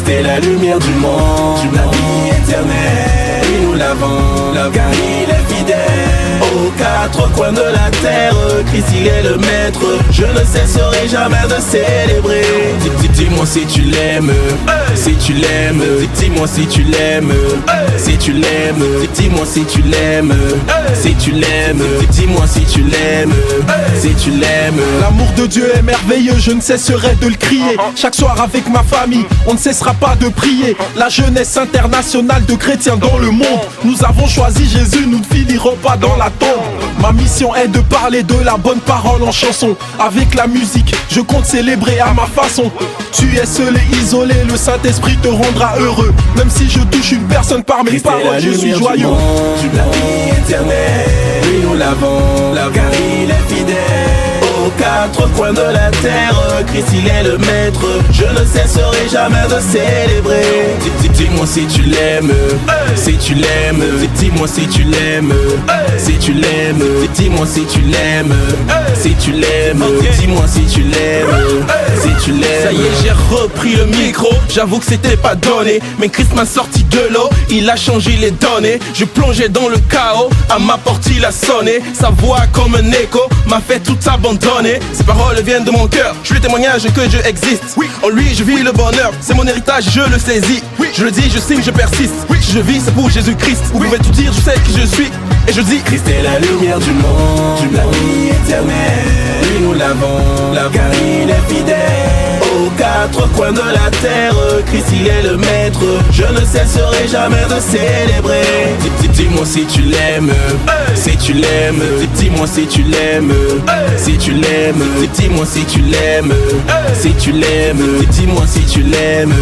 Christ est la lumière du monde, la vie éternelle, et nous l'avons, car il est fidèle. Aux quatre coins de la terre, Christ il est le maître. Je ne cesserai jamais de célébrer. Dis-moi si tu l'aimes, si tu l'aimes. Dis-moi si tu l'aimes, si tu l'aimes. Dis-moi si tu l'aimes, si tu l'aimes. Dis-moi si tu l'aimes, si tu l'aimes. L'amour de Dieu est merveilleux, je ne cesserai de le crier. Chaque soir avec ma famille, on ne cessera pas de prier. La jeunesse internationale de chrétiens dans le monde. Nous avons choisi Jésus, nous ne finirons pas dans la tombe. Ma mission est de parler de la bonne parole en chanson. Avec la musique, je compte célébrer à ma façon. Tu es seul et isolé, le Saint-Esprit te rendra heureux. Même si je touche une personne par mes paroles, je suis joyeux. La vie éternelle, oui nous l'avons, car il est fidèle. Aux quatre coins de la terre, Christ il est le maître. Je ne cesserai jamais de célébrer. Dis-moi si tu l'aimes, si tu l'aimes. Dis-moi si tu l'aimes, si tu l'aimes. Dis-moi si tu l'aimes, si tu l'aimes. Dis-moi si tu l'aimes, si tu l'aimes. Ça y est, j'ai repris le micro. J'avoue que c'était pas donné, mais Christ m'a sorti de l'eau. Il a changé les données. Je plongeais dans le chaos, à ma porte il a sonné. Sa voix comme un écho m'a fait tout abandonner. Ces paroles viennent de mon cœur, je suis le témoignage que Dieu existe. Oui, en lui je vis le bonheur, c'est mon héritage, je le saisis. Oui, je le dis, je signe, je persiste. Oui, je vis, c'est pour Jésus-Christ. Vous pouvez tout dire, je sais qui je suis. Et je dis, Christ est la lumière du monde, la vie éternelle. Oui nous l'avons, car il est fidèle. Aux quatre coins de la terre, Christ il est le maître. Je ne cesserai jamais de célébrer. Dis-moi si tu l'aimes, si tu l'aimes. Dis-moi si tu l'aimes, si tu l'aimes. Dis-moi si tu l'aimes, si tu l'aimes. Dis-moi si tu l'aimes,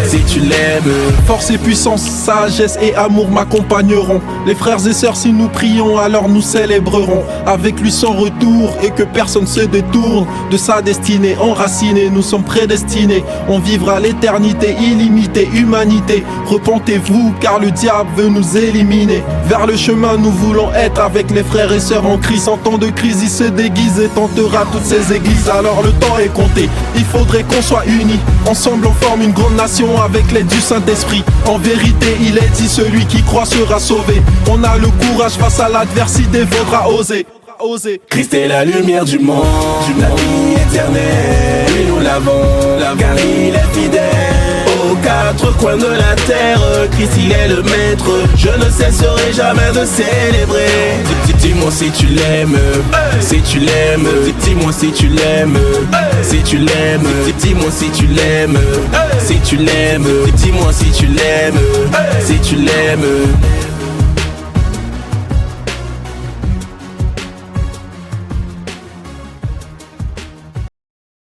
si tu l'aimes. Force et puissance, sagesse et amour m'accompagneront. Les frères et sœurs, si nous prions, alors nous célébrerons. Avec lui sans retour et que personne se détourne de sa destinée. Enracinés, nous sommes prédestinés. On vivra l'éternité illimitée, humanité. Repentez-vous car le diable veut nous éliminer. Vers le chemin nous voulons être avec les frères et sœurs en Christ. En temps de crise il se déguise et tentera toutes ces églises. Alors le temps est compté, il faudrait qu'on soit unis. Ensemble on forme une grande nation avec l'aide du Saint-Esprit. En vérité il est dit, celui qui croit sera sauvé. On a le courage face à l'adversité, faudra oser. Christ est la lumière du monde, la vie éternelle. Oui nous l'avons, car il est fidèle. Aux quatre coins de la terre, Christ il est le maître. Je ne cesserai jamais de célébrer. Dis-moi si tu l'aimes, si tu l'aimes. Dis-moi si tu l'aimes, si tu l'aimes. Dis-moi si tu l'aimes, si tu l'aimes. Dis-moi si tu l'aimes, si tu l'aimes.